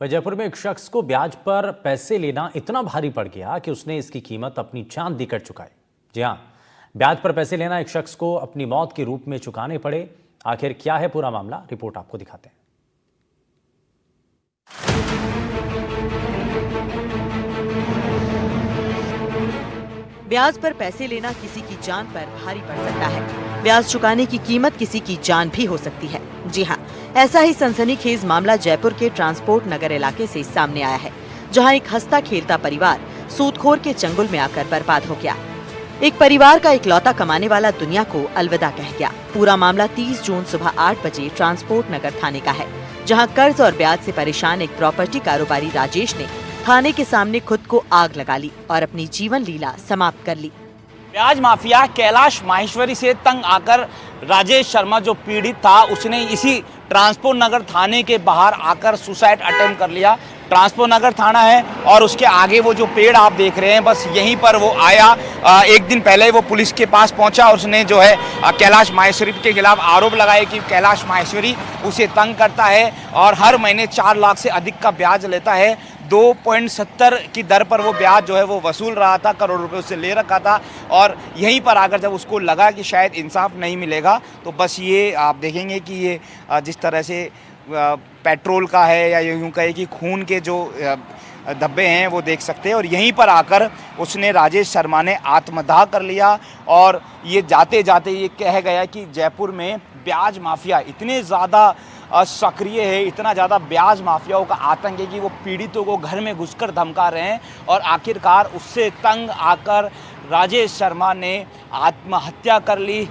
जयपुर में एक शख्स को ब्याज पर पैसे लेना इतना भारी पड़ गया कि उसने इसकी कीमत अपनी जान देकर चुकाई। जी हां, ब्याज पर पैसे लेना एक शख्स को अपनी मौत के रूप में चुकाने पड़े। आखिर क्या है पूरा मामला, रिपोर्ट आपको दिखाते हैं। ब्याज पर पैसे लेना किसी की जान पर भारी पड़ सकता है। ब्याज चुकाने की कीमत किसी की जान भी हो सकती है। जी हाँ, ऐसा ही सनसनीखेज मामला जयपुर के ट्रांसपोर्ट नगर इलाके से सामने आया है, जहां एक हंसता खेलता परिवार सूदखोर के चंगुल में आकर बर्बाद हो गया। एक परिवार का इकलौता कमाने वाला दुनिया को अलविदा कह गया। पूरा मामला 30 जून सुबह 8 बजे ट्रांसपोर्ट नगर थाने का है, जहां कर्ज और ब्याज से परेशान एक प्रॉपर्टी कारोबारी राजेश ने थाने के सामने खुद को आग लगा ली और अपनी जीवन लीला समाप्त कर ली। ब्याज माफिया कैलाश माहेश्वरी से तंग आकर राजेश शर्मा जो पीड़ित था, उसने इसी ट्रांसपोर्ट नगर थाने के बाहर आकर सुसाइड अटेम्प्ट कर लिया। ट्रांसपोर्ट नगर थाना है और उसके आगे वो जो पेड़ आप देख रहे हैं, बस यहीं पर वो आया। एक दिन पहले वो पुलिस के पास पहुंचा और उसने जो है कैलाश माहेश्वरी के खिलाफ आरोप लगाए कि कैलाश माहेश्वरी उसे तंग करता है और हर महीने 4 लाख से अधिक का ब्याज लेता है। 2.70 की दर पर वो ब्याज जो है वो वसूल रहा था, करोड़ रुपए उससे ले रखा था। और यहीं पर आकर जब उसको लगा कि शायद इंसाफ नहीं मिलेगा, तो बस ये आप देखेंगे कि ये जिस तरह से पेट्रोल का है या यूँ कहे कि खून के जो धब्बे हैं वो देख सकते हैं। और यहीं पर आकर उसने राजेश शर्मा ने आत्मदाह कर लिया और ये जाते जाते ये कह गया कि जयपुर में ब्याज माफिया इतने ज़्यादा सक्रिय है, इतना ज़्यादा ब्याज माफियाओं का आतंक है कि वो पीड़ितों को घर में घुसकर धमका रहे हैं। और आखिरकार उससे तंग आकर राजेश शर्मा ने आत्महत्या कर ली।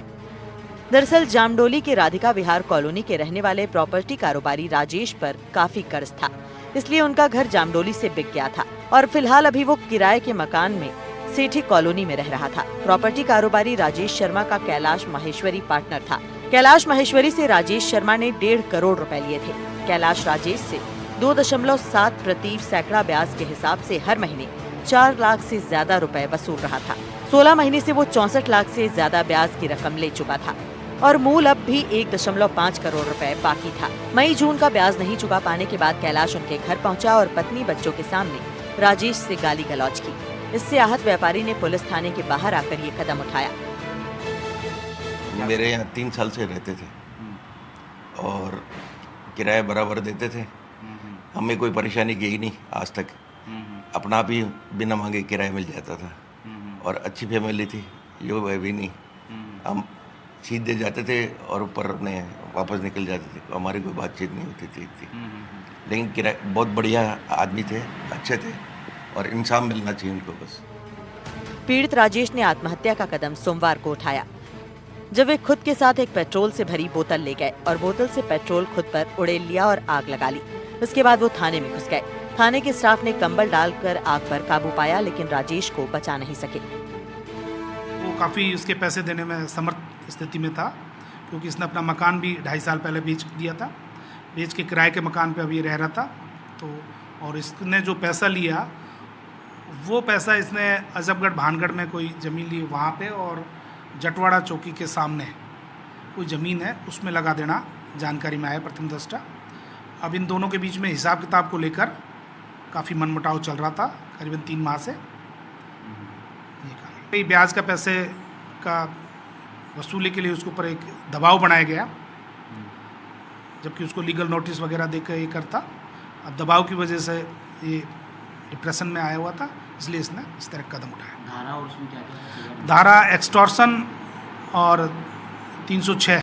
दरअसल जामडोली के राधिका विहार कॉलोनी के रहने वाले प्रॉपर्टी कारोबारी राजेश पर काफी कर्ज था, इसलिए उनका घर जामडोली से बिक गया था और फिलहाल अभी वो किराए के मकान में सेठी कॉलोनी में रह रहा था। प्रॉपर्टी कारोबारी राजेश शर्मा का कैलाश माहेश्वरी पार्टनर था। कैलाश माहेश्वरी से राजेश शर्मा ने 1.5 करोड़ रुपए लिए थे। कैलाश राजेश से 2.7 प्रति सैकड़ा ब्याज के हिसाब से हर महीने 4 लाख से ज्यादा रुपए वसूल रहा था। 16 महीने से वो 64 लाख से ज्यादा ब्याज की रकम ले चुका था और मूल अब भी 1.5 करोड़ रुपए बाकी था। मई जून का ब्याज नहीं चुका पाने के बाद कैलाश उनके घर पहुंचा और पत्नी बच्चों के सामने राजेश से गाली गलौज की। इससे आहत व्यापारी ने पुलिस थाने के बाहर आकर ये कदम उठाया। मेरे यहाँ 3 साल से रहते थे और किराया बराबर देते थे। हमें कोई परेशानी गई नहीं आज तक। अपना आप ही बिना मांगे किराया मिल जाता था और अच्छी फैमिली थी, यो भी नहीं। हम सीधे जाते थे और ऊपर अपने वापस निकल जाते थे, हमारी कोई बातचीत नहीं होती थी। लेकिन किराया बहुत बढ़िया आदमी थे, अच्छे थे और इंसाफ मिलना चाहिए उनको बस। पीड़ित राजेश ने आत्महत्या का कदम सोमवार को उठाया, जब वे खुद के साथ एक पेट्रोल से भरी बोतल ले गए और बोतल से पेट्रोल खुद पर उड़ेल लिया और आग लगा ली। उसके बाद वो थाने में घुस गए। थाने के स्टाफ ने कंबल डालकर आग पर काबू पाया, लेकिन राजेश को बचा नहीं सके। वो काफ़ी उसके पैसे देने में समर्थ स्थिति में था, क्योंकि इसने अपना मकान भी 2.5 साल पहले बेच दिया था। बेच के किराए के मकान पे अभी रह रहा था। तो और इसने जो पैसा लिया, वो पैसा इसने अजबगढ़ भानगढ़ में कोई ज़मीन ली वहाँ पे, और जटवाड़ा चौकी के सामने कोई ज़मीन है उसमें लगा देना जानकारी में आया प्रथम दृष्टा। अब इन दोनों के बीच में हिसाब किताब को लेकर काफ़ी मनमुटाव चल रहा था करीबन 3 माह से। ये ब्याज का पैसे का वसूली के लिए उसके ऊपर एक दबाव बनाया गया, जबकि उसको लीगल नोटिस वगैरह देकर ये करता। अब दबाव की वजह से ये डिप्रेशन में आया हुआ था, इसलिए इसने इस तरह कदम उठाया। धारा और उसमें क्या-क्या? धारा एक्सटॉर्शन और 306